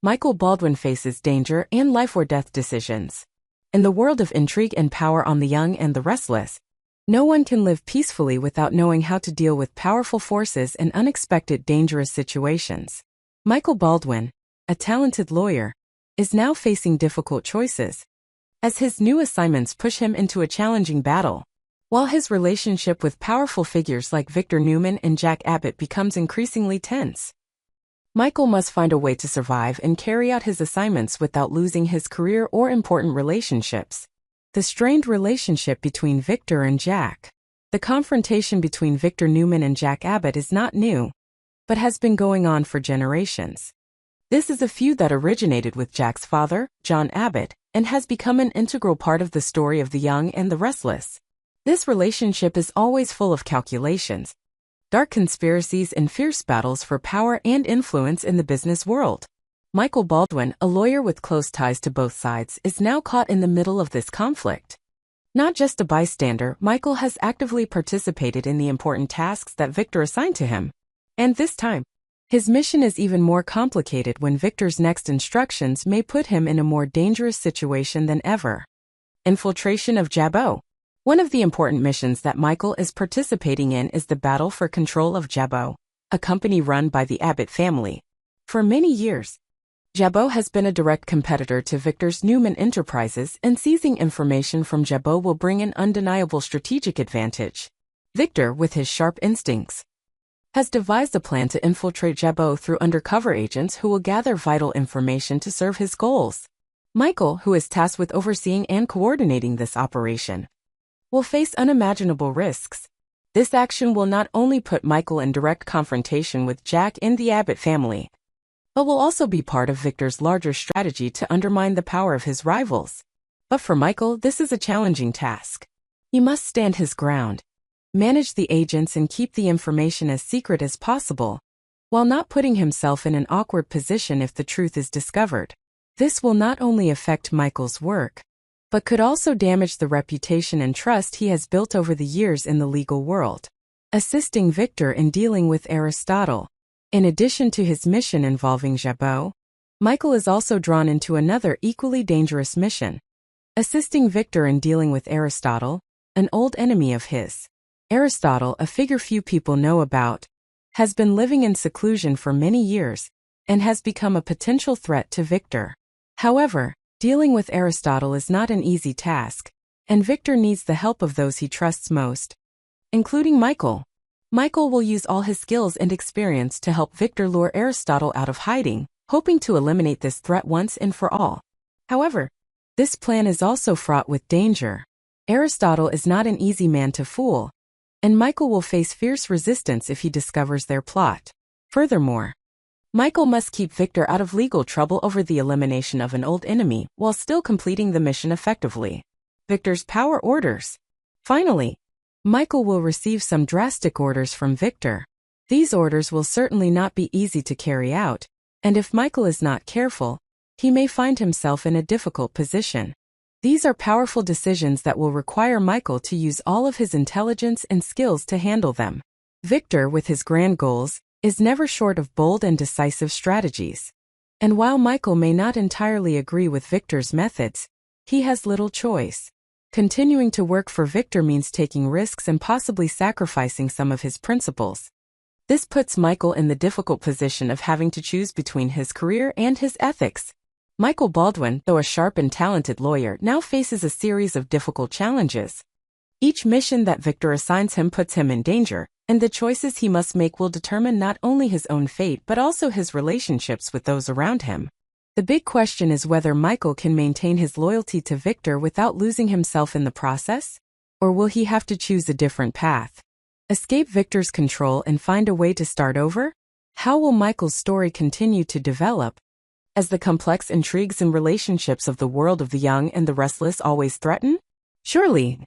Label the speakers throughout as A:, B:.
A: Michael Baldwin faces danger and life-or-death decisions. In the world of intrigue and power on the young and the restless, no one can live peacefully without knowing how to deal with powerful forces and unexpected dangerous situations. Michael Baldwin, a talented lawyer, is now facing difficult choices, as his new assignments push him into a challenging battle. While his relationship with powerful figures like Victor Newman and Jack Abbott becomes increasingly tense, Michael must find a way to survive and carry out his assignments without losing his career or important relationships. The strained relationship between Victor and Jack. The confrontation between Victor Newman and Jack Abbott is not new, but has been going on for generations. This is a feud that originated with Jack's father, John Abbott, and has become an integral part of the story of the young and the restless. This relationship is always full of calculations, dark conspiracies, and fierce battles for power and influence in the business world. Michael Baldwin, a lawyer with close ties to both sides, is now caught in the middle of this conflict. Not just a bystander, Michael has actively participated in the important tasks that Victor assigned to him. And this time, his mission is even more complicated when Victor's next instructions may put him in a more dangerous situation than ever. Infiltration of Jabau. One of the important missions that Michael is participating in is the battle for control of Jabau, a company run by the Abbott family. For many years, Jabau has been a direct competitor to Victor's Newman Enterprises, and seizing information from Jabau will bring an undeniable strategic advantage. Victor, with his sharp instincts, has devised a plan to infiltrate Jabau through undercover agents who will gather vital information to serve his goals. Michael, who is tasked with overseeing and coordinating this operation, will face unimaginable risks. This action will not only put Michael in direct confrontation with Jack and the Abbott family, but will also be part of Victor's larger strategy to undermine the power of his rivals. But for Michael, this is a challenging task. He must stand his ground, manage the agents, and keep the information as secret as possible, while not putting himself in an awkward position if the truth is discovered. This will not only affect Michael's work, but could also damage the reputation and trust he has built over the years in the legal world. Assisting Victor in dealing with Aristotle. In addition to his mission involving Jabau, Michael is also drawn into another equally dangerous mission, assisting Victor in dealing with Aristotle, an old enemy of his. Aristotle, a figure few people know about, has been living in seclusion for many years and has become a potential threat to Victor. However, dealing with Aristotle is not an easy task, and Victor needs the help of those he trusts most, including Michael. Michael will use all his skills and experience to help Victor lure Aristotle out of hiding, hoping to eliminate this threat once and for all. However, this plan is also fraught with danger. Aristotle is not an easy man to fool, and Michael will face fierce resistance if he discovers their plot. Furthermore, Michael must keep Victor out of legal trouble over the elimination of an old enemy while still completing the mission effectively. Victor's power orders. Finally, Michael will receive some drastic orders from Victor. These orders will certainly not be easy to carry out, and if Michael is not careful, he may find himself in a difficult position. These are powerful decisions that will require Michael to use all of his intelligence and skills to handle them. Victor, with his grand goals, is never short of bold and decisive strategies. And while Michael may not entirely agree with Victor's methods, he has little choice. Continuing to work for Victor means taking risks and possibly sacrificing some of his principles. This puts Michael in the difficult position of having to choose between his career and his ethics. Michael Baldwin, though a sharp and talented lawyer, now faces a series of difficult challenges. Each mission that Victor assigns him puts him in danger, and the choices he must make will determine not only his own fate but also his relationships with those around him. The big question is whether Michael can maintain his loyalty to Victor without losing himself in the process, or will he have to choose a different path? Escape Victor's control and find a way to start over? How will Michael's story continue to develop, as the complex intrigues and relationships of the world of the young and the restless always threaten? Surely,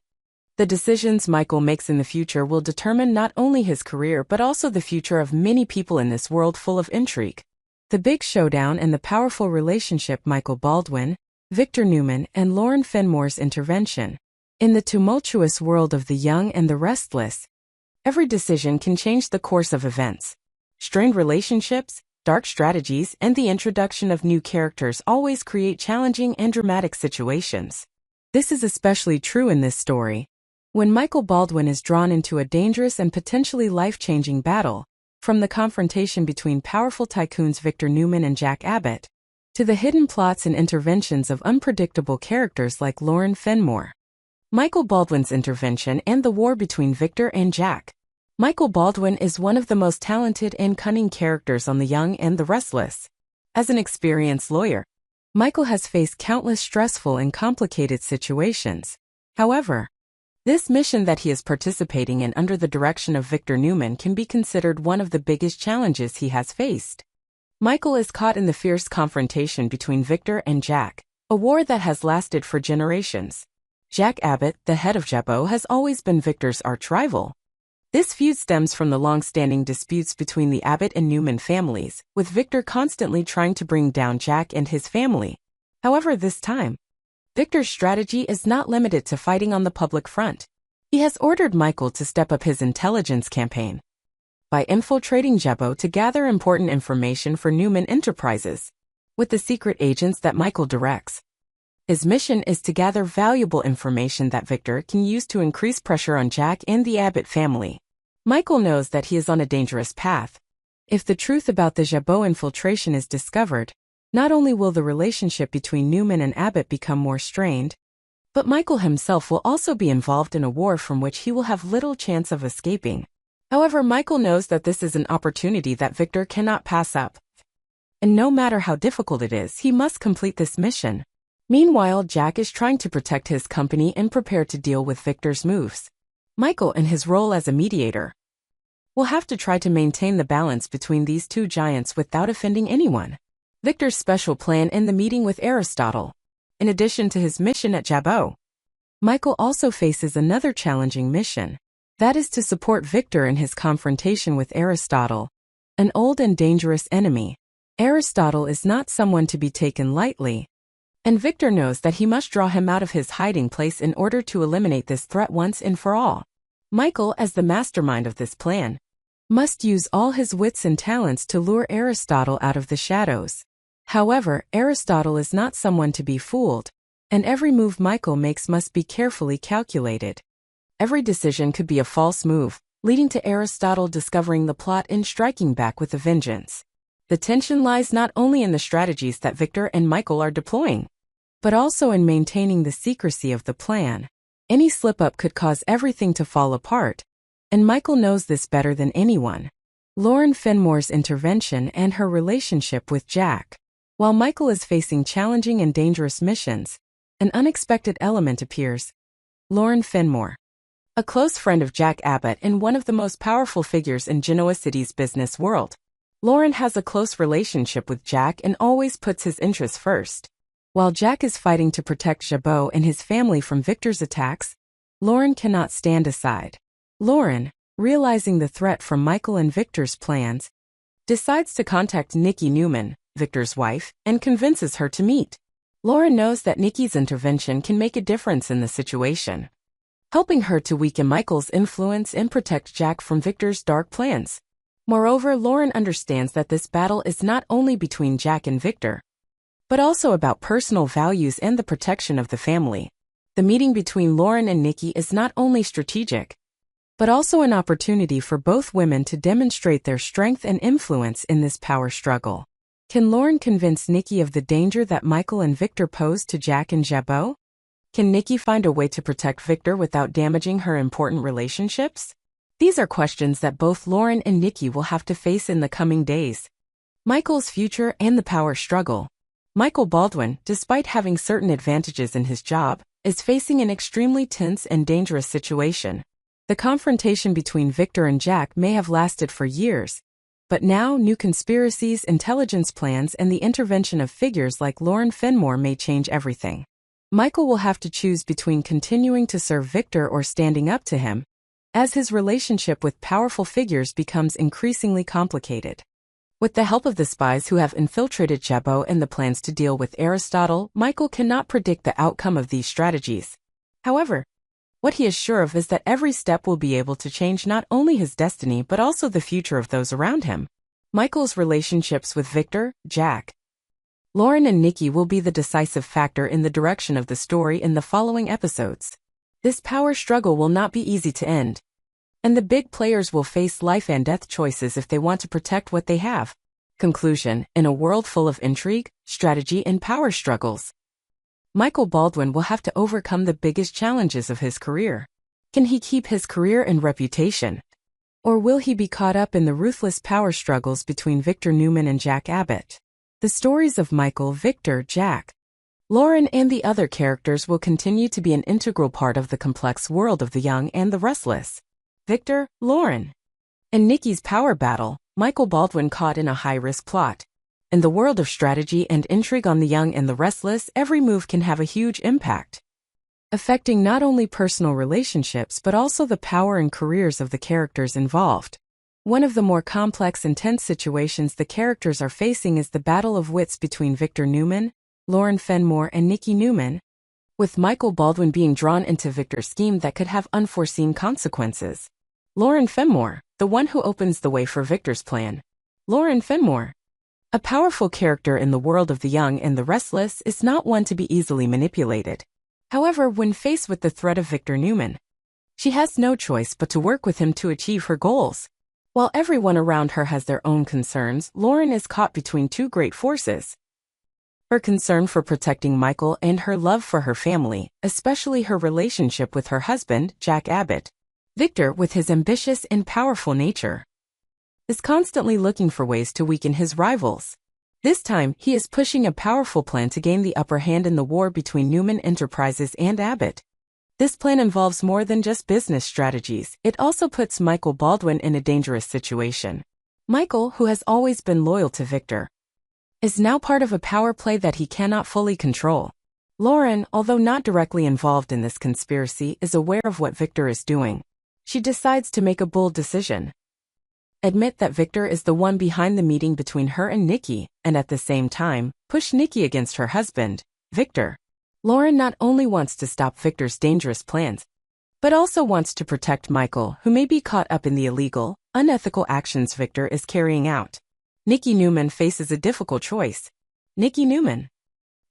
A: the decisions Michael makes in the future will determine not only his career but also the future of many people in this world full of intrigue. The big showdown and the powerful relationship Michael Baldwin, Victor Newman, and Lauren Fenmore's intervention. In the tumultuous world of the young and the restless, every decision can change the course of events. Strained relationships, dark strategies, and the introduction of new characters always create challenging and dramatic situations. This is especially true in this story. When Michael Baldwin is drawn into a dangerous and potentially life-changing battle, from the confrontation between powerful tycoons Victor Newman and Jack Abbott, to the hidden plots and interventions of unpredictable characters like Lauren Fenmore. Michael Baldwin's intervention and the war between Victor and Jack. Michael Baldwin is one of the most talented and cunning characters on The Young and the Restless. As an experienced lawyer, Michael has faced countless stressful and complicated situations. However, this mission that he is participating in under the direction of Victor Newman can be considered one of the biggest challenges he has faced. Michael is caught in the fierce confrontation between Victor and Jack, a war that has lasted for generations. Jack Abbott, the head of Jabau, has always been Victor's arch-rival. This feud stems from the long-standing disputes between the Abbott and Newman families, with Victor constantly trying to bring down Jack and his family. However, this time, Victor's strategy is not limited to fighting on the public front. He has ordered Michael to step up his intelligence campaign by infiltrating Jabau to gather important information for Newman Enterprises, with the secret agents that Michael directs. His mission is to gather valuable information that Victor can use to increase pressure on Jack and the Abbott family. Michael knows that he is on a dangerous path. If the truth about the Jabau infiltration is discovered, not only will the relationship between Newman and Abbott become more strained, but Michael himself will also be involved in a war from which he will have little chance of escaping. However, Michael knows that this is an opportunity that Victor cannot pass up. And no matter how difficult it is, he must complete this mission. Meanwhile, Jack is trying to protect his company and prepare to deal with Victor's moves. Michael, in his role as a mediator, will have to try to maintain the balance between these two giants without offending anyone. Victor's special plan in the meeting with Aristotle. In addition to his mission at Jabau, Michael also faces another challenging mission. That is to support Victor in his confrontation with Aristotle, an old and dangerous enemy. Aristotle is not someone to be taken lightly, and Victor knows that he must draw him out of his hiding place in order to eliminate this threat once and for all. Michael, as the mastermind of this plan, must use all his wits and talents to lure Aristotle out of the shadows. However, Aristotle is not someone to be fooled, and every move Michael makes must be carefully calculated. Every decision could be a false move, leading to Aristotle discovering the plot and striking back with a vengeance. The tension lies not only in the strategies that Victor and Michael are deploying, but also in maintaining the secrecy of the plan. Any slip-up could cause everything to fall apart, and Michael knows this better than anyone. Lauren Fenmore's intervention and her relationship with Jack. While Michael is facing challenging and dangerous missions, an unexpected element appears. Lauren Fenmore, a close friend of Jack Abbott and one of the most powerful figures in Genoa City's business world. Lauren has a close relationship with Jack and always puts his interests first. While Jack is fighting to protect Jabau and his family from Victor's attacks, Lauren cannot stand aside. Lauren, realizing the threat from Michael and Victor's plans, decides to contact Nikki Newman, Victor's wife, and convinces her to meet. Lauren knows that Nikki's intervention can make a difference in the situation, helping her to weaken Michael's influence and protect Jack from Victor's dark plans. Moreover, Lauren understands that this battle is not only between Jack and Victor, but also about personal values and the protection of the family. The meeting between Lauren and Nikki is not only strategic, but also an opportunity for both women to demonstrate their strength and influence in this power struggle. Can Lauren convince Nikki of the danger that Michael and Victor pose to Jack and Jabau? Can Nikki find a way to protect Victor without damaging her important relationships? These are questions that both Lauren and Nikki will have to face in the coming days. Michael's future and the power struggle. Michael Baldwin, despite having certain advantages in his job, is facing an extremely tense and dangerous situation. The confrontation between Victor and Jack may have lasted for years, but now new conspiracies, intelligence plans, and the intervention of figures like Lauren Fenmore may change everything. Michael will have to choose between continuing to serve Victor or standing up to him, as his relationship with powerful figures becomes increasingly complicated. With the help of the spies who have infiltrated Jabau and the plans to deal with Aristotle, Michael cannot predict the outcome of these strategies. However, what he is sure of is that every step will be able to change not only his destiny but also the future of those around him. Michael's relationships with Victor, Jack, Lauren and Nikki will be the decisive factor in the direction of the story in the following episodes. This power struggle will not be easy to end, and the big players will face life and death choices if they want to protect what they have. Conclusion: in a world full of intrigue, strategy, and power struggles, Michael Baldwin will have to overcome the biggest challenges of his career. Can he keep his career and reputation? Or will he be caught up in the ruthless power struggles between Victor Newman and Jack Abbott? The stories of Michael, Victor, Jack, Lauren, and the other characters will continue to be an integral part of the complex world of the young and the restless. Victor, Lauren, and Nikki's power battle, Michael Baldwin caught in a high-risk plot. In the world of strategy and intrigue on the young and the restless, every move can have a huge impact, affecting not only personal relationships but also the power and careers of the characters involved. One of the more complex and tense situations the characters are facing is the battle of wits between Victor Newman, Lauren Fenmore, and Nikki Newman, with Michael Baldwin being drawn into Victor's scheme that could have unforeseen consequences. Lauren Fenmore, the one who opens the way for Victor's plan. Lauren Fenmore, a powerful character in the world of the young and the restless, is not one to be easily manipulated. However, when faced with the threat of Victor Newman, she has no choice but to work with him to achieve her goals. While everyone around her has their own concerns, Lauren is caught between two great forces: her concern for protecting Michael and her love for her family, especially her relationship with her husband, Jack Abbott. Victor, with his ambitious and powerful nature, is constantly looking for ways to weaken his rivals. This time, he is pushing a powerful plan to gain the upper hand in the war between Newman Enterprises and Abbott. This plan involves more than just business strategies. It also puts Michael Baldwin in a dangerous situation. Michael, who has always been loyal to Victor, is now part of a power play that he cannot fully control. Lauren, although not directly involved in this conspiracy, is aware of what Victor is doing. She decides to make a bold decision: admit that Victor is the one behind the meeting between her and Nikki, and at the same time, push Nikki against her husband, Victor. Lauren not only wants to stop Victor's dangerous plans, but also wants to protect Michael, who may be caught up in the illegal, unethical actions Victor is carrying out. Nikki Newman faces a difficult choice. Nikki Newman,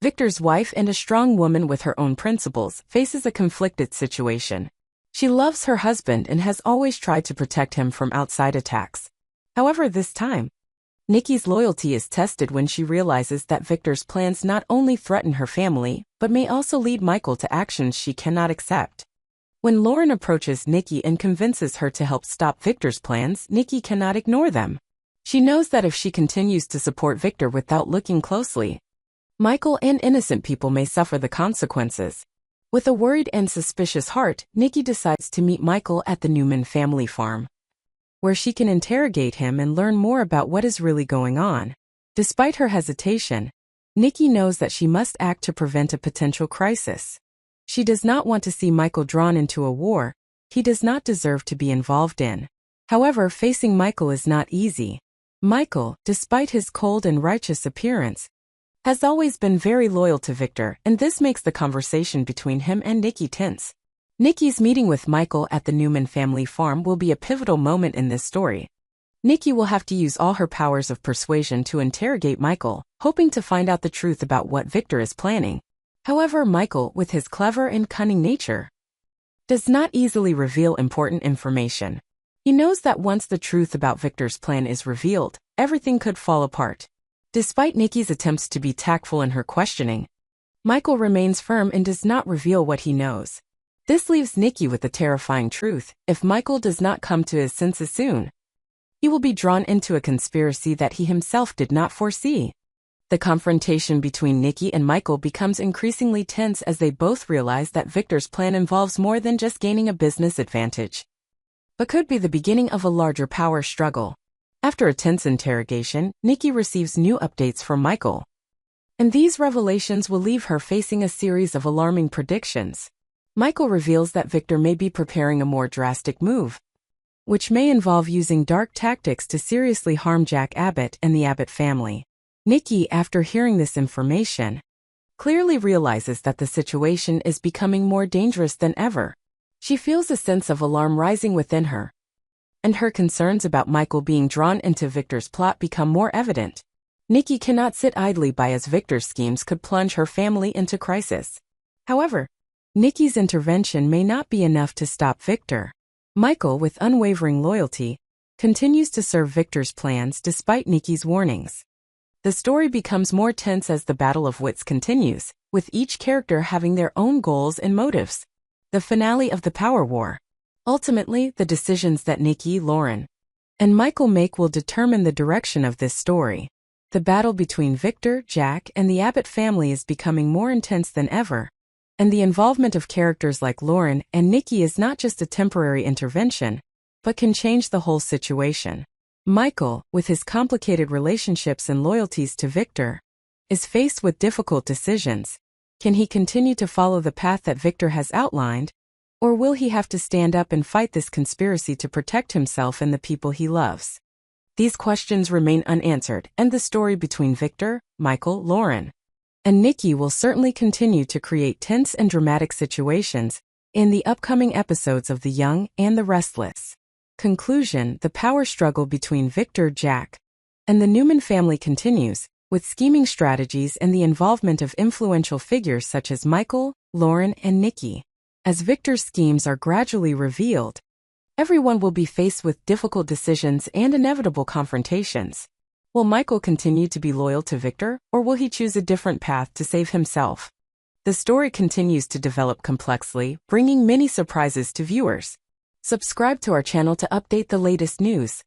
A: Victor's wife and a strong woman with her own principles, faces a conflicted situation. She loves her husband and has always tried to protect him from outside attacks. However, this time, Nikki's loyalty is tested when she realizes that Victor's plans not only threaten her family, but may also lead Michael to actions she cannot accept. When Lauren approaches Nikki and convinces her to help stop Victor's plans, Nikki cannot ignore them. She knows that if she continues to support Victor without looking closely, Michael and innocent people may suffer the consequences. With a worried and suspicious heart, Nikki decides to meet Michael at the Newman family farm, where she can interrogate him and learn more about what is really going on. Despite her hesitation, Nikki knows that she must act to prevent a potential crisis. She does not want to see Michael drawn into a war he does not deserve to be involved in. However, facing Michael is not easy. Michael, despite his cold and righteous appearance, has always been very loyal to Victor, and this makes the conversation between him and Nikki tense. Nikki's meeting with Michael at the Newman family farm will be a pivotal moment in this story. Nikki will have to use all her powers of persuasion to interrogate Michael, hoping to find out the truth about what Victor is planning. However, Michael, with his clever and cunning nature, does not easily reveal important information. He knows that once the truth about Victor's plan is revealed, everything could fall apart. Despite Nikki's attempts to be tactful in her questioning, Michael remains firm and does not reveal what he knows. This leaves Nikki with the terrifying truth: if Michael does not come to his senses soon, he will be drawn into a conspiracy that he himself did not foresee. The confrontation between Nikki and Michael becomes increasingly tense as they both realize that Victor's plan involves more than just gaining a business advantage, but could be the beginning of a larger power struggle. After a tense interrogation, Nikki receives new updates from Michael, and these revelations will leave her facing a series of alarming predictions. Michael reveals that Victor may be preparing a more drastic move, which may involve using dark tactics to seriously harm Jack Abbott and the Abbott family. Nikki, after hearing this information, clearly realizes that the situation is becoming more dangerous than ever. She feels a sense of alarm rising within her, and her concerns about Michael being drawn into Victor's plot become more evident. Nikki cannot sit idly by as Victor's schemes could plunge her family into crisis. However, Nikki's intervention may not be enough to stop Victor. Michael, with unwavering loyalty, continues to serve Victor's plans despite Nikki's warnings. The story becomes more tense as the battle of wits continues, with each character having their own goals and motives. The finale of the power war. Ultimately, the decisions that Nikki, Lauren, and Michael make will determine the direction of this story. The battle between Victor, Jack, and the Abbott family is becoming more intense than ever, and the involvement of characters like Lauren and Nikki is not just a temporary intervention, but can change the whole situation. Michael, with his complicated relationships and loyalties to Victor, is faced with difficult decisions. Can he continue to follow the path that Victor has outlined, or will he have to stand up and fight this conspiracy to protect himself and the people he loves? These questions remain unanswered, and the story between Victor, Michael, Lauren, and Nikki will certainly continue to create tense and dramatic situations in the upcoming episodes of The Young and the Restless. Conclusion: the power struggle between Victor, Jack, and the Newman family continues, with scheming strategies and the involvement of influential figures such as Michael, Lauren, and Nikki. As Victor's schemes are gradually revealed, everyone will be faced with difficult decisions and inevitable confrontations. Will Michael continue to be loyal to Victor, or will he choose a different path to save himself? The story continues to develop complexly, bringing many surprises to viewers. Subscribe to our channel to update the latest news.